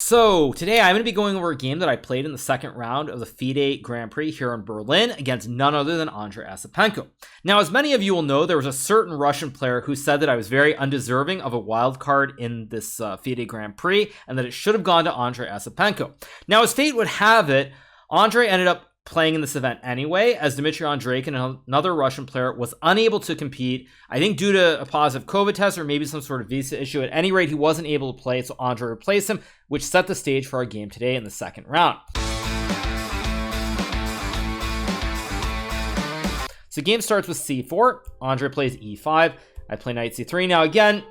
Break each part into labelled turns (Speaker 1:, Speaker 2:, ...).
Speaker 1: So today I'm going to be going over a game that I played in the second round of the FIDE Grand Prix here in Berlin against none other than Andrey Esipenko. Now, as many of you will know, there was a certain Russian player who said that I was very undeserving of a wild card in this FIDE Grand Prix and that it should have gone to Andrey Esipenko. Now, as fate would have it, Andrey ended up playing in this event anyway, as Dmitry Andreykin, another Russian player, was unable to compete, I think due to a positive COVID test or maybe some sort of visa issue. At any rate, he wasn't able to play, so Andrey replaced him, which set the stage for our game today in the second round. So the game starts with c4. Andrey plays e5. I play knight c3. Now again,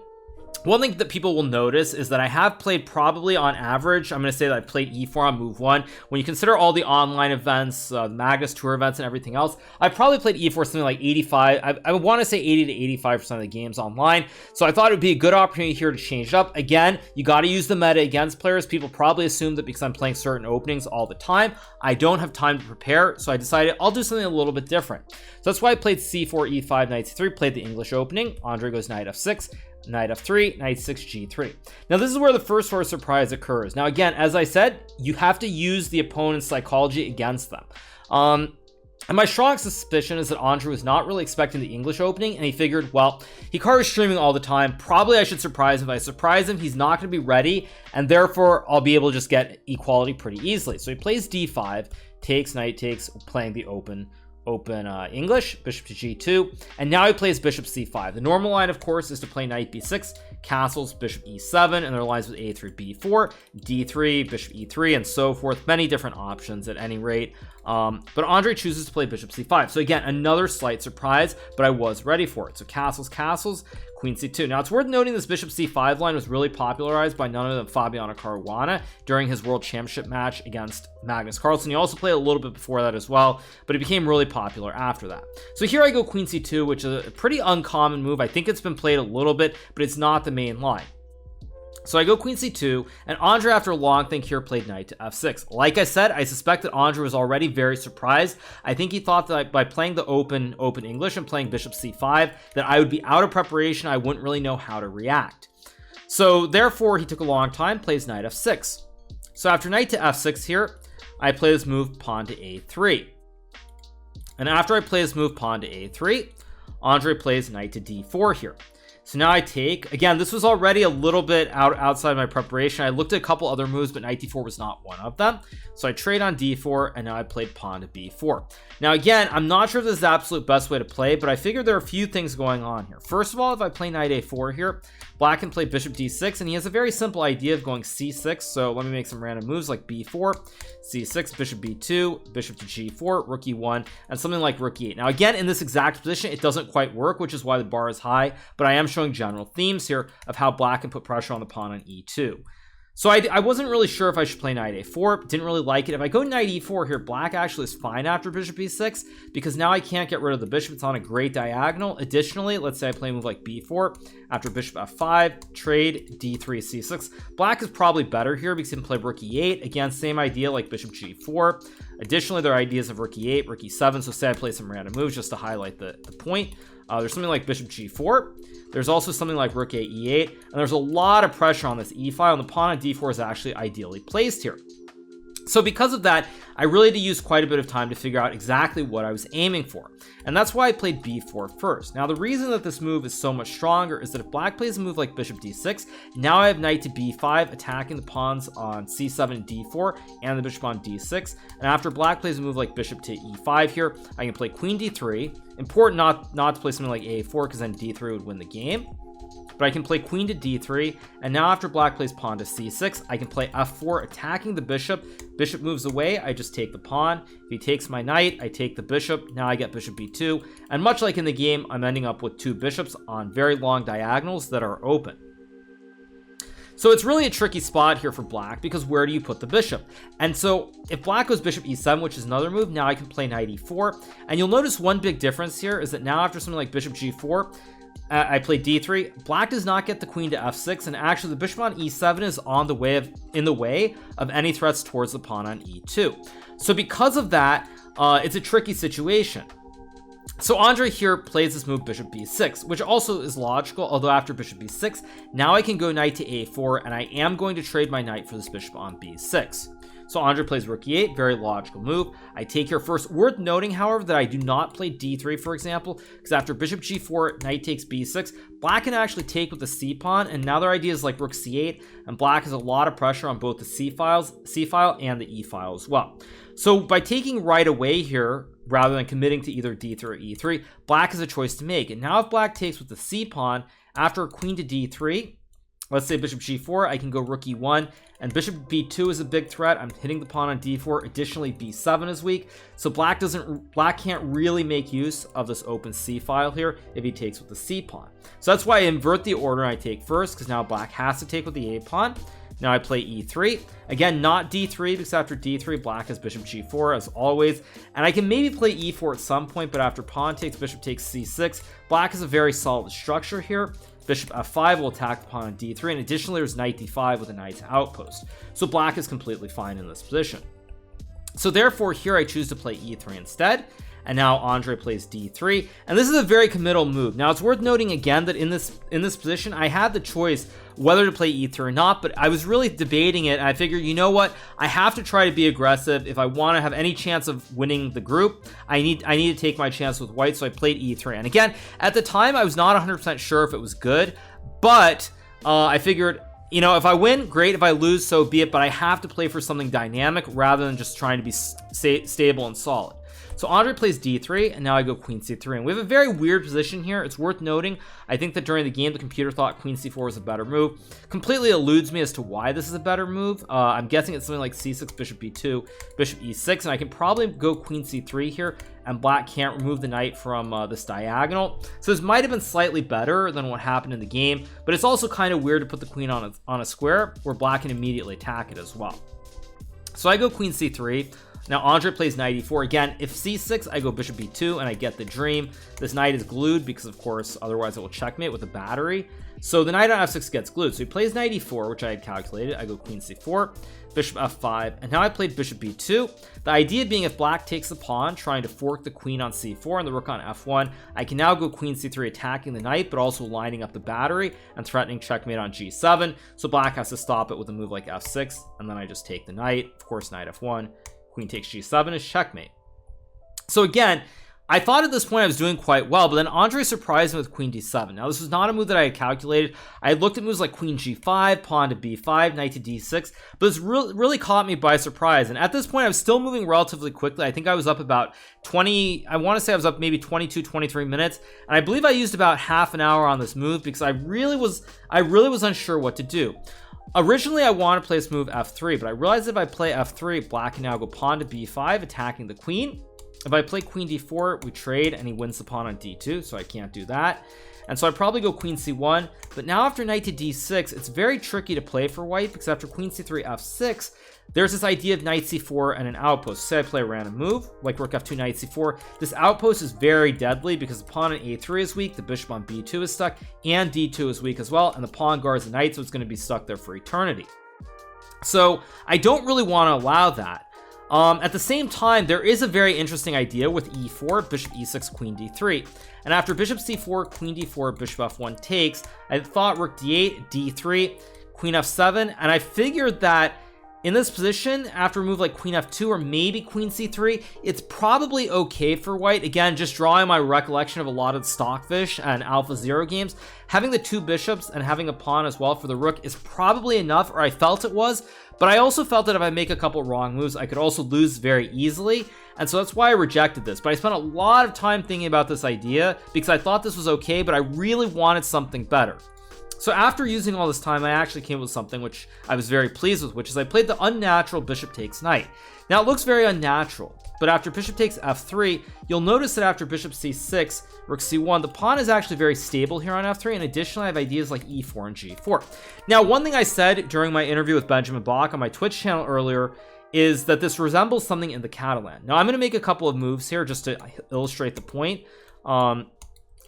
Speaker 1: one thing that people will notice is that I have played probably on average, I'm going to say that I played e4 on move 1. When you consider all the online events, the Magnus Tour events and everything else, I probably played e4 something like 85. I would want to say 80 to 85% of the games online. So I thought it would be a good opportunity here to change it up. Again, you got to use the meta against players. People probably assume that because I'm playing certain openings all the time, I don't have time to prepare. So I decided I'll do something a little bit different. So that's why I played c4, e5, knight c3, played the English opening. Andrey goes knight f6. Knight f3, knight 6, g3. Now this is where the first sort of surprise occurs. Now again, as I said, you have to use the opponent's psychology against them. And my strong suspicion is that Andrey was not really expecting the English opening, and he figured, well, Hikaru is streaming all the time. Probably I should surprise him. If I surprise him, he's not going to be ready, and therefore I'll be able to just get equality pretty easily. So he plays d5, takes, knight takes, playing the open English, bishop to g2, and now he plays bishop c5. The normal line, of course, is to play knight b6, castles, bishop e7, and there are lines with a through b4, d3, bishop e3, and so forth. Many different options at any rate. But Andrey chooses to play bishop c5. So again, another slight surprise, but I was ready for it. So castles, queen c2. Now it's worth noting this bishop c5 line was really popularized by none other than Fabiano Caruana during his world championship match against Magnus Carlsen. He also played a little bit before that as well, but it became really popular after that. So here I go queen c2, which is a pretty uncommon move. I think it's been played a little bit, but it's not the main line. So I go queen c2, and Andrey, after a long think here, played knight to f6. Like I said, I suspect that Andrey was already very surprised. I think he thought that by playing the open English and playing bishop c5, that I would be out of preparation. I wouldn't really know how to react. So therefore, he took a long time, plays knight f6. So after knight to f6 here, I play this move pawn to a3. And after I play this move pawn to a3, Andrey plays knight to d4 here. So now I take, again, this was already a little bit outside my preparation. I looked at a couple other moves, but knight d4 was not one of them. So I trade on d4, and now I played pawn to b4. Now again, I'm not sure if this is the absolute best way to play, but I figured there are a few things going on here. First of all, if I play knight a4 here, black can play bishop d6, and he has a very simple idea of going c6. So let me make some random moves like b4, c6, bishop b2, bishop to g4, rook e1, and something like rook e8. Now again, in this exact position, it doesn't quite work, which is why the bar is high, but I am showing general themes here of how black can put pressure on the pawn on e2. So I wasn't really sure if I should play knight a4, didn't really like it. If I go knight e4 here, black actually is fine after bishop e6, because now I can't get rid of the bishop. It's on a great diagonal. Additionally, let's say I play a move like b4, after bishop f5, trade, d3, c6. Black is probably better here because he can play rook e8. Again, same idea like bishop g4. Additionally, there are ideas of rook e8, rook e7, so say I play some random moves just to highlight the point. There's something like bishop g4. There's also something like rook a e8, and there's a lot of pressure on this e file, and the pawn on d4 is actually ideally placed here. So because of that, I really had to use quite a bit of time to figure out exactly what I was aiming for. And that's why I played b4 first. Now, the reason that this move is so much stronger is that if black plays a move like bishop d6, now I have knight to b5, attacking the pawns on c7 and d4, and the bishop on d6. And after black plays a move like bishop to e5 here, I can play queen d3. Important not to play something like a4, because then d3 would win the game. But I can play queen to d3, and now after black plays pawn to c6, I can play f4, attacking the bishop. Bishop moves away, I just take the pawn. If he takes my knight, I take the bishop. Now I get bishop b2, and much like in the game, I'm ending up with two bishops on very long diagonals that are open. So it's really a tricky spot here for black, because where do you put the bishop? And so if black goes bishop e7, which is another move, now I can play knight e4. And you'll notice one big difference here is that now after something like bishop g4, I play d3. Black does not get the queen to f6, and actually the bishop on e7 is in the way of any threats towards the pawn on e2. So because of that, it's a tricky situation. So Andrey here plays this move bishop b6, which also is logical, although after bishop b6, now I can go knight to a4, and I am going to trade my knight for this bishop on b6. So Andrey plays rook e8, very logical move. I take here first. Worth noting, however, that I do not play d3, for example, because after bishop g4, knight takes b6, black can actually take with the c pawn, and now their idea is like rook c8, and black has a lot of pressure on both the c file and the e file as well. So by taking right away here, rather than committing to either d3 or e3, black has a choice to make. And now if black takes with the c pawn, after queen to d3, let's say bishop g4, I can go rook e1, and bishop b2 is a big threat. I'm hitting the pawn on d4. Additionally, b7 is weak, so black can't really make use of this open c file here if he takes with the c pawn. So that's why I invert the order and I take first, because now black has to take with the a pawn. Now I play e3, again not d3, because after d3 black has bishop g4 as always, and I can maybe play e4 at some point, but after pawn takes, bishop takes c6, black has a very solid structure here. Bishop f5 will attack the pawn on d3, and additionally there's knight d5 with a knight's outpost, so black is completely fine in this position. So therefore here I choose to play e3 instead, and now Andrey plays d3, and this is a very committal move. Now it's worth noting again that in this position I had the choice whether to play e3 or not, but I was really debating it, and I figured, you know what, I have to try to be aggressive. If I want to have any chance of winning the group, I need to take my chance with white, so I played e3. And again, at the time I was not 100% sure if it was good, but I figured, you know, if I win, great. If I lose, so be it, but I have to play for something dynamic rather than just trying to be stable and solid. So Andrey plays d3, and now I go queen c3, and we have a very weird position here. It's worth noting, I think that during the game the computer thought queen c4 was a better move. Completely eludes me as to why this is a better move. I'm guessing it's something like c6, bishop b2, bishop e6, and I can probably go queen c3 here, and black can't remove the knight from this diagonal. So this might have been slightly better than what happened in the game, but it's also kind of weird to put the queen on a square where black can immediately attack it as well. So I go queen c3. Now Andrey plays knight e4. Again, if c6, I go bishop b2, and I get the dream. This knight is glued because, of course, otherwise it will checkmate with a battery. So the knight on f6 gets glued. So he plays knight e4, which I had calculated. I go queen c4, bishop f5, and now I played bishop b2. The idea being if black takes the pawn, trying to fork the queen on c4 and the rook on f1, I can now go queen c3 attacking the knight, but also lining up the battery and threatening checkmate on g7. So black has to stop it with a move like f6, and then I just take the knight. Of course, knight f1. Queen takes g7 is checkmate. So again, I thought at this point I was doing quite well, but then Andrey surprised me with queen d7. Now this was not a move that I had calculated. I had looked at moves like queen g5, pawn to b5, knight to d6, but this really caught me by surprise. And at this point I was still moving relatively quickly. I think I was up about 20, I want to say I was up maybe 22, 23 minutes, and I believe I used about half an hour on this move because I really was unsure what to do. Originally, I want to play this move f3, but I realized if I play f3, black can now go pawn to b5, attacking the queen. If I play queen d4, we trade, and he wins the pawn on d2, so I can't do that. And so I probably go queen c1, but now after knight to d6, it's very tricky to play for white, because after queen c3, f6, there's this idea of knight c4 and an outpost. Say I play a random move, like rook f2, knight c4. This outpost is very deadly because the pawn on a3 is weak, the bishop on b2 is stuck, and d2 is weak as well, and the pawn guards the knight, so it's going to be stuck there for eternity. So I don't really want to allow that. At the same time, there is a very interesting idea with e4, bishop e6, queen d3. And after bishop c4, queen d4, bishop f1 takes, I thought rook d8, d3, queen f7, and I figured that in this position, after a move like queen f2 or maybe queen c3, it's probably okay for white. Again, just drawing my recollection of a lot of Stockfish and Alpha Zero games, having the two bishops and having a pawn as well for the rook is probably enough, or I felt it was. But I also felt that if I make a couple wrong moves, I could also lose very easily. And so that's why I rejected this. But I spent a lot of time thinking about this idea because I thought this was okay, but I really wanted something better. So after using all this time, I actually came up with something which I was very pleased with, which is I played the unnatural bishop takes knight. Now it looks very unnatural, but after bishop takes f3, you'll notice that after bishop c6, rook c1, the pawn is actually very stable here on f3, and additionally I have ideas like e4 and g4. Now one thing I said during my interview with Benjamin Bach on my Twitch channel earlier is that this resembles something in the Catalan. Now I'm going to make a couple of moves here just to illustrate the point.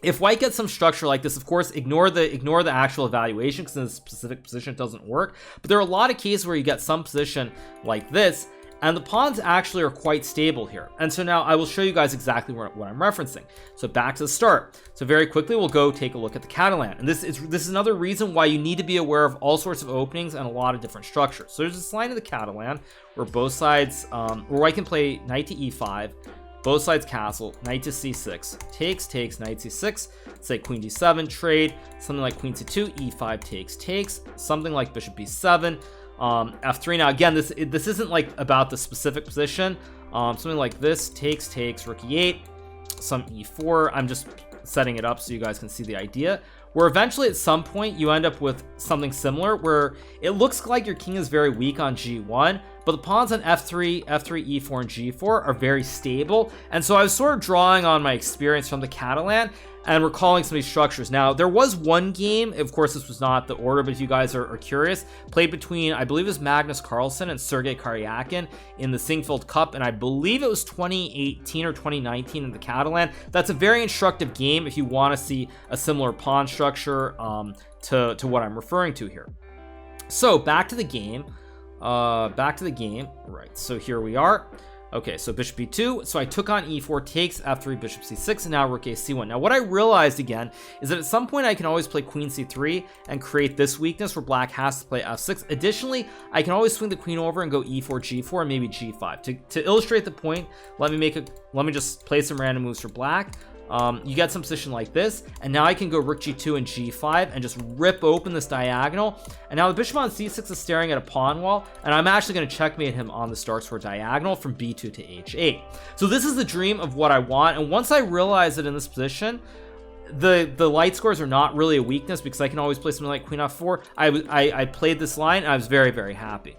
Speaker 1: If white gets some structure like this, of course, ignore the actual evaluation because in this specific position it doesn't work. But there are a lot of cases where you get some position like this, and the pawns actually are quite stable here. And so now I will show you guys exactly what I'm referencing. So back to the start. So very quickly we'll go take a look at the Catalan, and this is another reason why you need to be aware of all sorts of openings and a lot of different structures. So there's this line of the Catalan where both sides where I can play knight to e5, both sides castle, knight to c6, takes, knight c6, say queen d7, trade, something like queen c2, e5 takes, something like bishop b7, f3. Now again, this isn't like about the specific position. Something like this, takes, rook e8, some e4. I'm just setting it up so you guys can see the idea, where eventually at some point you end up with something similar where it looks like your king is very weak on g1, but the pawns on f3, e4, and g4 are very stable. And so I was sort of drawing on my experience from the Catalan and recalling some of these structures. Now, there was one game, of course this was not the order, but if you guys are curious, played between, I believe it was Magnus Carlsen and Sergei Karyakin in the Singfield Cup, and I believe it was 2018 or 2019 in the Catalan. That's a very instructive game if you want to see a similar pawn structure to what I'm referring to here. So back to the game. Right, so here we are. Okay, so bishop b2, so I took on e4, takes, f3, bishop c6, and now rook a c1. Now what I realized again is that at some point I can always play queen c3 and create this weakness where black has to play f6. Additionally, I can always swing the queen over and go e4, g4, and maybe g5. To illustrate the point, let me just play some random moves for black. You get some position like this, and now I can go rook g2 and g5 and just rip open this diagonal. And now the bishop on c6 is staring at a pawn wall, and I'm actually going to checkmate him on the star square diagonal from b2 to h8. So this is the dream of what I want, and once I realize that in this position the light scores are not really a weakness because I can always play something like queen f4, I played this line and I was very, very happy.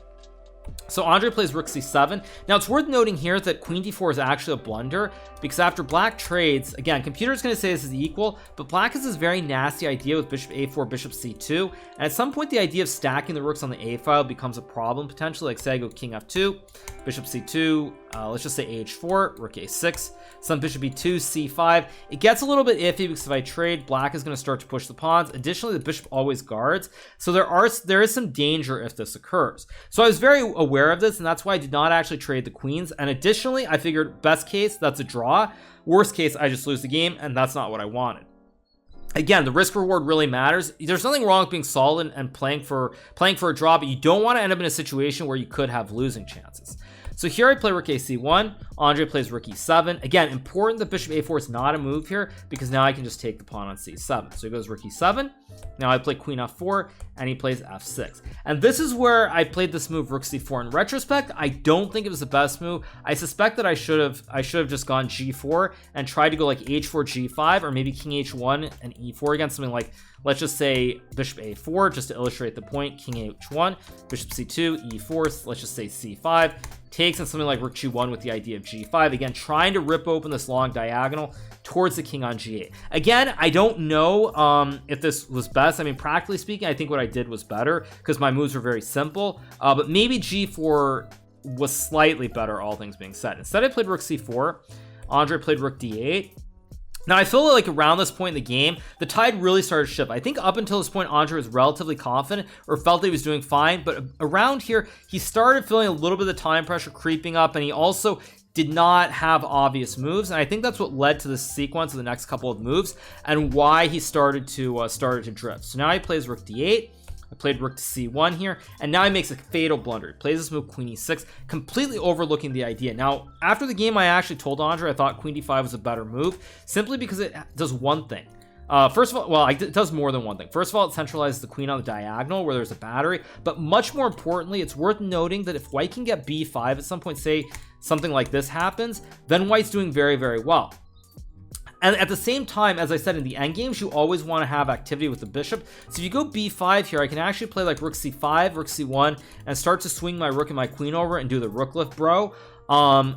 Speaker 1: So Andrey plays rook c7. Now it's worth noting here that queen d4 is actually a blunder because after black trades, again, computer is going to say this is equal, but black has this very nasty idea with bishop a4, bishop c2, and at some point the idea of stacking the rooks on the a file becomes a problem potentially. Like say I go king f2, bishop c2, let's just say h4, rook a6, some bishop b2, c5. It gets a little bit iffy because if I trade, black is going to start to push the pawns. Additionally, the bishop always guards, so there is some danger if this occurs. So I was very aware of this, and that's why I did not actually trade the queens. And additionally, I figured best case, that's a draw. Worst case, I just lose the game, and that's not what I wanted. Again, the risk reward really matters. There's nothing wrong with being solid and playing for a draw, but you don't want to end up in a situation where you could have losing chances. So here I play rook a c1, Andrey plays rook e7. Again, important that bishop a4 is not a move here because now I can just take the pawn on c7. So he goes rook e7. Now I play queen f4 and he plays f6. And this is where I played this move rook c4. In retrospect, I don't think it was the best move. I suspect that I should have just gone g4 and tried to go like h4 g5 or maybe king h1 and e4 again, something like, let's just say bishop a4 just to illustrate the point, king h1, bishop c2, e4, let's just say c5, takes, and something like rook g1 with the idea of g5, again trying to rip open this long diagonal towards the king on g8. Again, I don't know if this was best. I mean, practically speaking, I think what I did was better because my moves were very simple, but maybe g4 was slightly better, all things being said. Instead I played rook c4, Andrey played rook d8. Now, I feel like around this point in the game, the tide really started to shift. I think up until this point, Andrey was relatively confident or felt that he was doing fine. But around here, he started feeling a little bit of the time pressure creeping up. And he also did not have obvious moves. And I think that's what led to the sequence of the next couple of moves and why he started to drift. So now he plays rook d8. I played rook to c1 here, and now he makes a fatal blunder. He plays this move queen e6, completely overlooking the idea. Now, after the game, I actually told Andrey I thought queen d5 was a better move, simply because it does one thing. First of all, well, it does more than one thing. First of all, it centralizes the queen on the diagonal where there's a battery, but much more importantly, it's worth noting that if white can get b5 at some point, say something like this happens, then white's doing very, very well. And at the same time, as I said, in the endgames, you always want to have activity with the bishop. So if you go b5 here, I can actually play like rook c5, rook c1, and start to swing my rook and my queen over and do the rook lift, bro.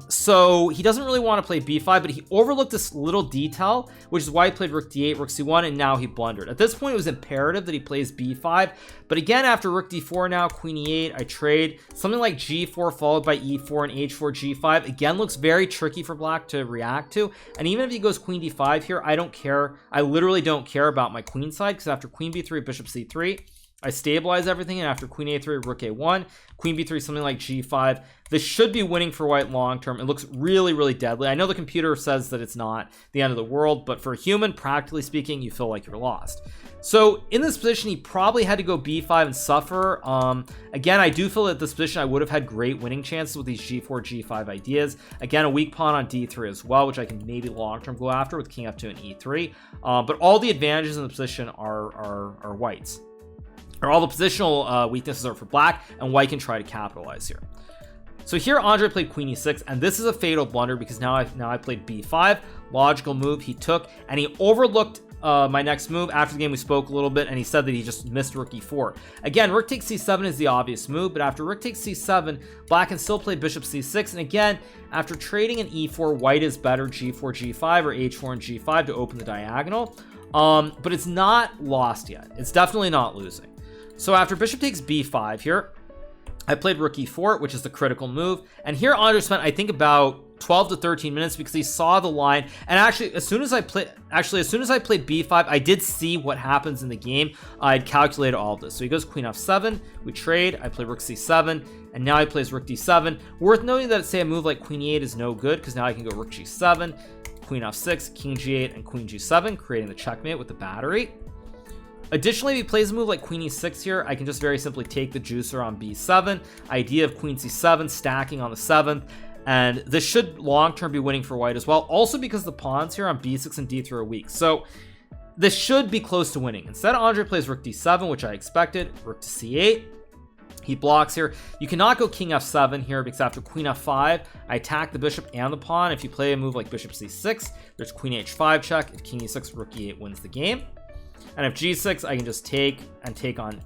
Speaker 1: So he doesn't really want to play b5, but he overlooked this little detail, which is why he played rook d8, rook c1, and now he blundered. At this point, it was imperative that he plays b5, but again, after rook d4 now, queen e8, I trade. Something like g4 followed by e4 and h4, g5, again, looks very tricky for black to react to, and even if he goes queen d5 here, I don't care. I literally don't care about my queen side, because after queen b3, bishop c3, I stabilize everything, and after queen a3, rook a1, queen b3, something like g5. This should be winning for white long term. It looks really, really deadly. I know the computer says that it's not the end of the world, but for a human, practically speaking, you feel like you're lost. So in this position, he probably had to go b5 and suffer. Again, I do feel that this position I would have had great winning chances with these g4, g5 ideas. Again, a weak pawn on d3 as well, which I can maybe long term go after with king f2 and e3. But all the advantages in the position are white's. Or all the positional weaknesses are for black, and white can try to capitalize here. So here Andrey played queen e6, and this is a fatal blunder because now I played b5. Logical move he took, and he overlooked my next move. After the game we spoke a little bit, and he said that he just missed rook e4. Again, rook takes c7 is the obvious move, but after rook takes c7, black can still play bishop c6. And again, after trading an e4, white is better g4, g5, or h4 and g5 to open the diagonal. But it's not lost yet. It's definitely not losing. So after bishop takes b5 here, I played rook e4, which is the critical move. And here Andrey spent, I think, about 12 to 13 minutes because he saw the line. And actually, as soon as I played b5, I did see what happens in the game. I had calculated all of this. So he goes queen f7, we trade, I play rook c7, and now he plays rook d7. Worth noting that, say, a move like queen e8 is no good because now I can go rook g7, queen f6, king g8, and queen g7, creating the checkmate with the battery. Additionally, if he plays a move like queen e6 here, I can just very simply take the juicer on b7. Idea of queen c7 stacking on the 7th, and this should long-term be winning for white as well. Also because the pawns here on b6 and d3 are weak, so this should be close to winning. Instead, Andrey plays rook d7, which I expected. Rook to c8. He blocks here. You cannot go king f7 here because after queen f5, I attack the bishop and the pawn. If you play a move like bishop c6, there's queen h5 check. If king e6, rook e8 wins the game. And if g6, I can just take on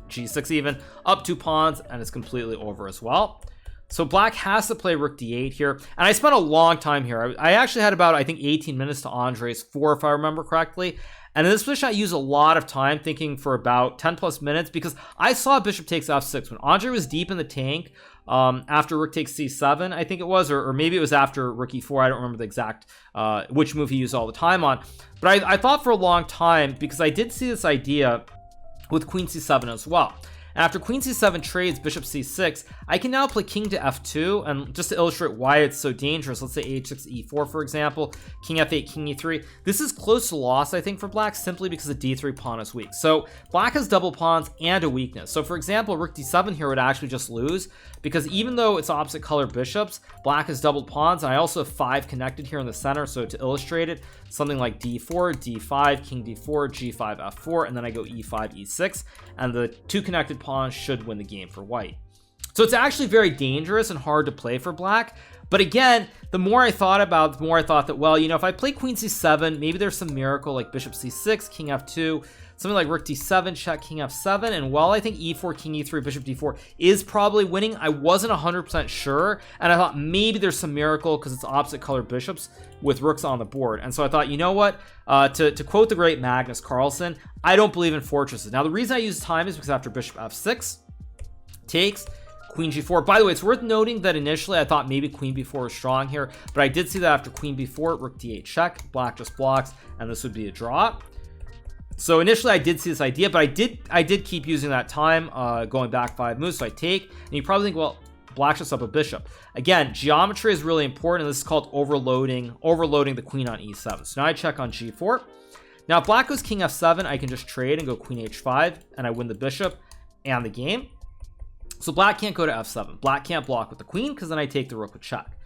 Speaker 1: g6 even, up 2 pawns, and it's completely over as well. So black has to play rook d8 here, and I spent a long time here. I actually had about, I think, 18 minutes to Andrey's 4, if I remember correctly. And in this position, I used a lot of time thinking for about 10 plus minutes because I saw bishop takes f6 when Andrey was deep in the tank. After rook takes c7, I think it was, or maybe it was after rook e4. I don't remember the exact which move he used all the time on, but I thought for a long time because I did see this idea with queen c7 as well. After queen c7 trades bishop c6, I can now play king to f2, and just to illustrate why it's so dangerous, let's say h6 e4 for example, king f8, king e3. This is close to loss, I think, for black, simply because the d3 pawn is weak. So black has double pawns and a weakness. So for example, rook d7 here would actually just lose because even though it's opposite color bishops, black has doubled pawns, and I also have 5 connected here in the center. So to illustrate it, something like d4, d5, king d4, g5, f4, and then I go e5, e6, and the 2 connected pawns should win the game for white. So it's actually very dangerous and hard to play for black. But again, the more I thought about it, the more I thought that, well, you know, if I play queen c7, maybe there's some miracle like bishop c6, king f2, something like rook d7, check, king f7. And while I think e4, king e3, bishop d4 is probably winning, I wasn't 100% sure. And I thought maybe there's some miracle because it's opposite color bishops with rooks on the board. And so I thought, you know what, to quote the great Magnus Carlsen, I don't believe in fortresses. Now, the reason I use time is because after bishop f6 takes, queen g4. By the way, it's worth noting that initially I thought maybe queen b4 was strong here, but I did see that after queen b4, rook d8 check, black just blocks, and this would be a draw. So initially I did see this idea, but I did keep using that time, going back 5 moves. So I take, and you probably think, well, black just up a bishop. Again, geometry is really important, and this is called overloading the queen on e7. So now I check on g4. Now if black goes king f7, I can just trade and go queen h5, and I win the bishop and the game. So black can't go to f7. Black can't block with the queen because then I take the rook with check.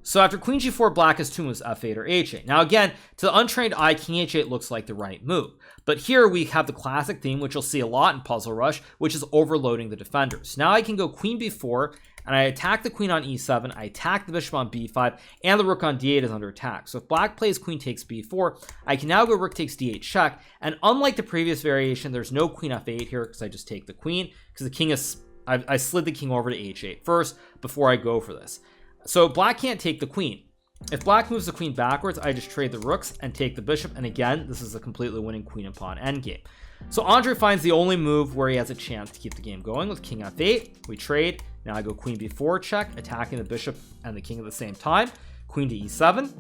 Speaker 1: So after queen g4, black has 2 moves, f8 or h8. Now again, to the untrained eye, king h8 looks like the right move. But here we have the classic theme, which you'll see a lot in Puzzle Rush, which is overloading the defenders. Now I can go queen b4, and I attack the queen on e7, I attack the bishop on b5, and the rook on d8 is under attack. So if black plays queen takes b4, I can now go rook takes d8 check, and unlike the previous variation, there's no queen f8 here because I just take the queen, because the king is, I slid the king over to h8 first before I go for this. So black can't take the queen. If black moves the queen backwards, I just trade the rooks and take the bishop, and again, this is a completely winning queen and pawn endgame. So Andrey finds the only move where he has a chance to keep the game going with king f8. We trade. Now I go queen b4 check, attacking the bishop and the king at the same time. Queen to e7.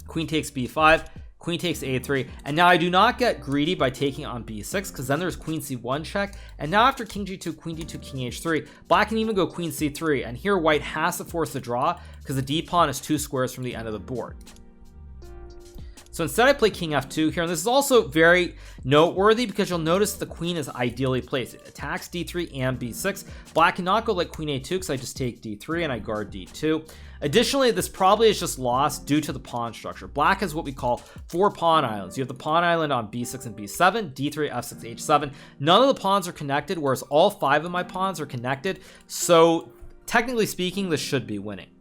Speaker 1: Queen takes b5. queen takes a3, and now I do not get greedy by taking on b6, because then there's queen c1 check, and now after king g2, queen d2, king h3, black can even go queen c3, and here white has to force the draw because the d pawn is 2 squares from the end of the board. So instead I play king f2 here, and this is also very noteworthy because you'll notice the queen is ideally placed. It attacks d3 and b6. Black cannot go like queen a2 because I just take d3 and I guard d2. Additionally, this probably is just lost due to the pawn structure. Black has what we call 4 pawn islands. You have the pawn island on b6 and b7, d3, f6, h7. None of the pawns are connected, whereas all 5 of my pawns are connected. So technically speaking, this should be winning.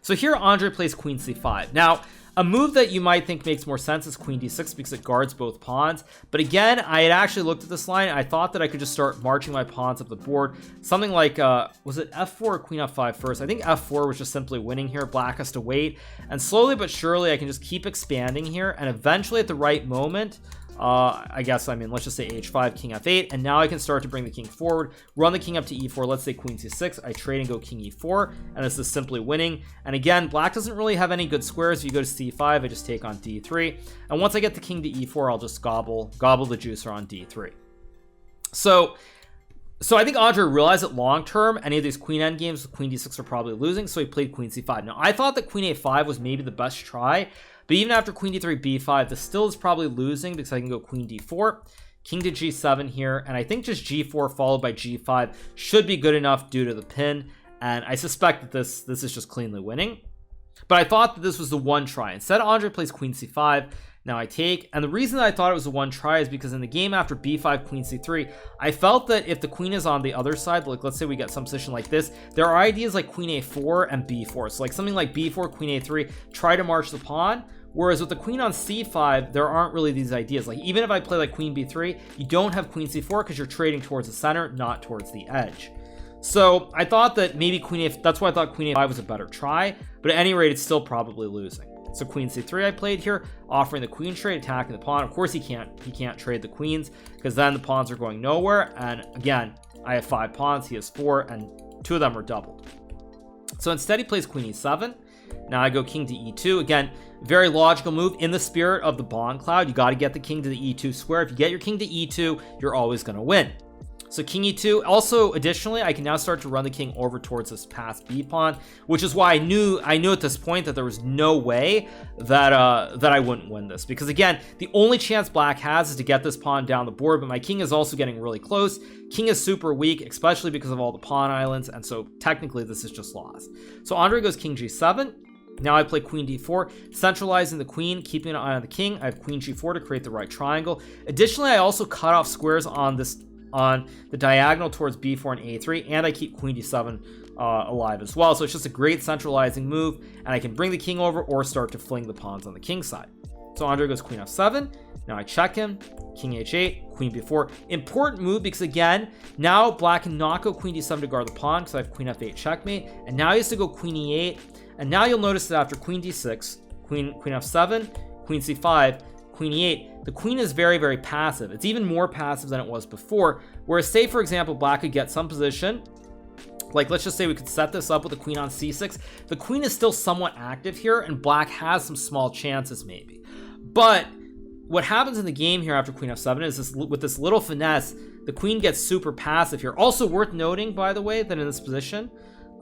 Speaker 1: So here Andrey plays queen c5. Now, a move that you might think makes more sense is queen d6 because it guards both pawns. But again, I had actually looked at this line. I thought that I could just start marching my pawns up the board. Something like, was it f4 or queen f5 first? I think f4 was just simply winning here. Black has to wait. And slowly but surely, I can just keep expanding here. And eventually at the right moment, let's just say h5, king f8, and now I can start to bring the king forward, run the king up to e4, let's say queen c6, I trade and go king e4, and this is simply winning. And again, black doesn't really have any good squares. If you go to c5, I just take on d3, and once I get the king to e4, I'll just gobble the juicer on d3. So I think Andrey realized that long term, any of these queen endgames with queen d6 are probably losing, so he played queen c5. Now, I thought that queen a5 was maybe the best try, but even after queen d3, b5, this still is probably losing because I can go queen d4, king to g7 here, and I think just g4 followed by g5 should be good enough due to the pin, and I suspect that this is just cleanly winning. But I thought that this was the one try. Instead, Andrey plays queen c5. Now I take, and the reason that I thought it was a one try is because in the game after b5, queen c3, I felt that if the queen is on the other side, like let's say we get some position like this, there are ideas like queen a4 and b4. So like something like b4, queen a3, try to march the pawn. Whereas with the queen on c5, there aren't really these ideas. Like even if I play like queen b3, you don't have queen c4 because you're trading towards the center, not towards the edge. So I thought that maybe that's why I thought queen a5 was a better try, but at any rate, it's still probably losing. So queen c3 I played here, offering the queen trade, attacking the pawn. Of course he can't trade the queens because then the pawns are going nowhere. And again, I have 5 pawns, he has 4, and 2 of them are doubled. So instead he plays queen e7. Now I go king to e2. Again, very logical move in the spirit of the bond cloud. You got to get the king to the e2 square. If you get your king to e2, you're always going to win. So king e2. Also, additionally, I can now start to run the king over towards this passed b pawn, which is why I knew at this point that there was no way that I wouldn't win this, because again, the only chance black has is to get this pawn down the board, but my king is also getting really close. King is super weak, especially because of all the pawn islands, and so technically this is just lost. So Andrey goes king g7. Now I play queen d4, centralizing the queen, keeping an eye on the king. I have queen g4 to create the right triangle. Additionally, I also cut off squares on the diagonal towards b4 and a3, and I keep queen d7 alive as well. So it's just a great centralizing move, and I can bring the king over or start to fling the pawns on the king side. So Andrey goes queen f7. Now I check him, king h8, queen b4. Important move because again, now black cannot go queen d7 to guard the pawn because I have queen f8 checkmate, and now he has to go queen e8. And now you'll notice that after queen d6, queen f7, queen c5, queen e8, the queen is very, very passive. It's even more passive than it was before. Whereas say, for example, black could get some position, like let's just say we could set this up with the queen on c6. The queen is still somewhat active here, and black has some small chances maybe. But what happens in the game here after queen f7 is with this little finesse, the queen gets super passive here. Also worth noting, by the way, that in this position,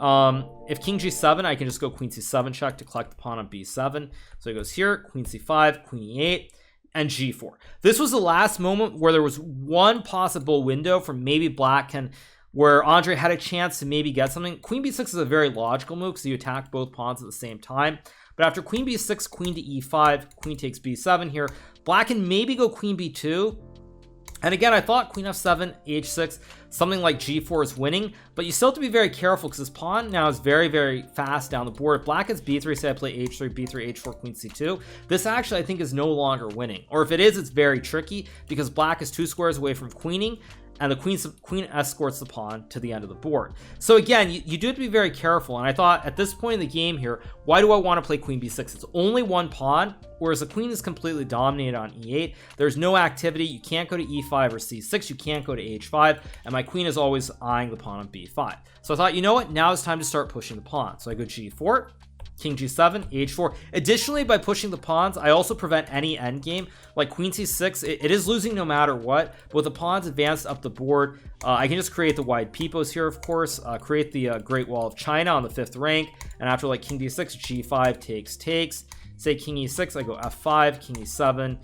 Speaker 1: if king g7, I can just go queen c7 check to collect the pawn on b7. So it goes here, queen c5, queen e8, and g4. This was the last moment where there was one possible window for maybe black where Andrey had a chance to maybe get something. Queen b6 is a very logical move because you attack both pawns at the same time. But after queen b6, queen to e5, queen takes b7 here, black can maybe go queen b2. And again, I thought queen f7, h6, something like g4 is winning, but you still have to be very careful because this pawn now is very, very fast down the board. If black has b3, say I play h3, b3, h4, queen c2, this actually I think is no longer winning. Or if it is, it's very tricky because black is 2 squares away from queening, and the queen escorts the pawn to the end of the board. So again, you do have to be very careful, and I thought at this point in the game here, why do I want to play queen b6? It's only one pawn, whereas the queen is completely dominated on e8. There's no activity. You can't go to e5 or c6. You can't go to h5, and my queen is always eyeing the pawn on b5. So I thought, you know what? Now it's time to start pushing the pawn. So I go g4. king g7, h4. Additionally, by pushing the pawns, I also prevent any endgame. Like queen c6, it is losing no matter what. But with the pawns advanced up the board, I can just create the wide peepos here, of course. Create the Great Wall of China on the 5th rank. And after like king d6, g5 takes. Say king e6, I go f5, king e7.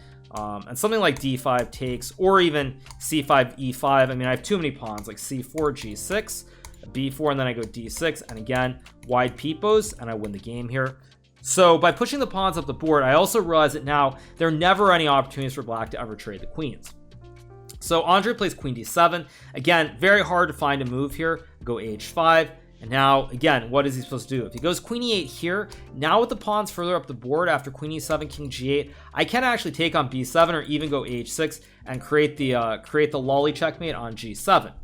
Speaker 1: And something like d5 takes, or even c5, e5. I mean, I have too many pawns, like c4, g6, b4, and then I go d6, and again, wide peepos, and I win the game here. So by pushing the pawns up the board, I also realize that now there are never any opportunities for black to ever trade the queens. So Andrey plays queen d7. Again, very hard to find a move here. Go h5. And now, again, what is he supposed to do? If he goes queen e8 here, now with the pawns further up the board after queen e7, king g8, I can actually take on b7 or even go h6 and create the lolly checkmate on g7.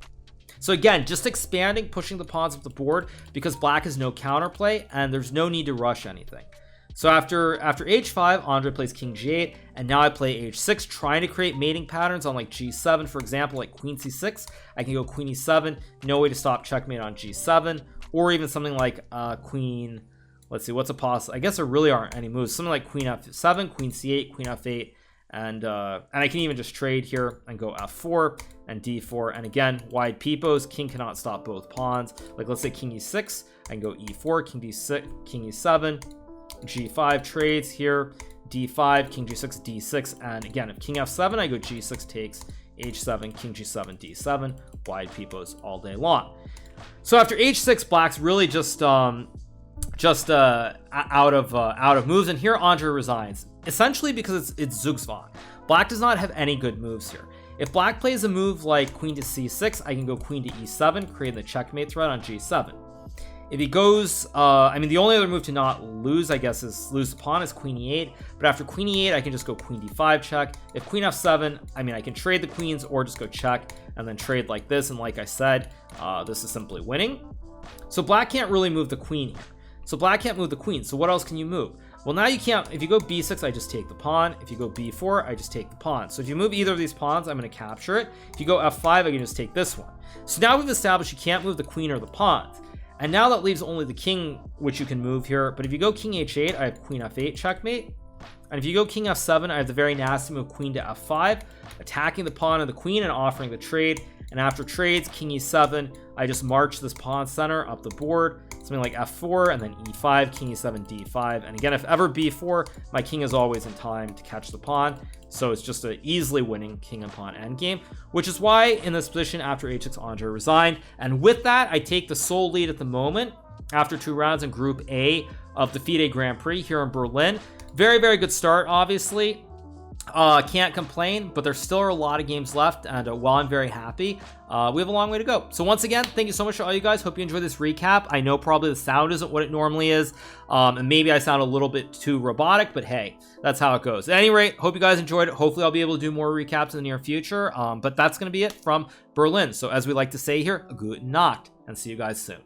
Speaker 1: So again, just expanding, pushing the pawns up the board because black has no counterplay and there's no need to rush anything. So after h5, Andrey plays king g8, and now I play h6, trying to create mating patterns on like g7, for example, like queen c6. I can go queen e7, no way to stop checkmate on g7, or even something like queen, let's see, what's a possible, I guess there really aren't any moves, something like queen f7, queen c8, queen f8, and I can even just trade here and go f4 and d4, and again, wide peepos, king cannot stop both pawns, like let's say king e6, I can go e4, king d6, king e7, g5 trades here, d5, king g6, d6, and again, if king f7, I go g6 takes, h7, king g7, d7, wide peepos all day long. So after h6, black's really just out of moves, and here Andrey resigns, essentially because it's Zugzwang. Black does not have any good moves here. If black plays a move like queen to c6, I can go queen to e7, creating the checkmate threat on g7. If he goes, I mean, the only other move to not lose, I guess, is lose the pawn is queen e8. But after queen e8, I can just go queen d5 check. If queen f7, I mean, I can trade the queens or just go check and then trade like this. And like I said, this is simply winning. So black can't really move the queen here. So black can't move the queen. So what else can you move? Well, now you can't. If you go b6, I just take the pawn. If you go b4, I just take the pawn. So if you move either of these pawns, I'm going to capture it. If you go f5, I can just take this one. So now we've established you can't move the queen or the pawns. And now that leaves only the king, which you can move here. But if you go king h8, I have queen f8 checkmate. And if you go king f7, I have the very nasty move queen to f5, attacking the pawn and the queen and offering the trade. And after trades, king e7, I just march this pawn center up the board, something like f4, and then e5, king e7, d5. And again, if ever b4, my king is always in time to catch the pawn. So it's just an easily winning king and pawn endgame, which is why in this position after h6, Andrey resigned. And with that, I take the sole lead at the moment after 2 rounds in Group A of the FIDE Grand Prix here in Berlin. Very, very good start, obviously. Can't complain, but there still are a lot of games left, and while I'm very happy, we have a long way to go. So once again, thank you so much to all you guys. Hope you enjoyed this recap. I know probably the sound isn't what it normally is, and maybe I sound a little bit too robotic, but hey, that's how it goes. At any rate, hope you guys enjoyed it. Hopefully I'll be able to do more recaps in the near future, but that's going to be it from Berlin. So as we like to say here, gute Nacht, and see you guys soon.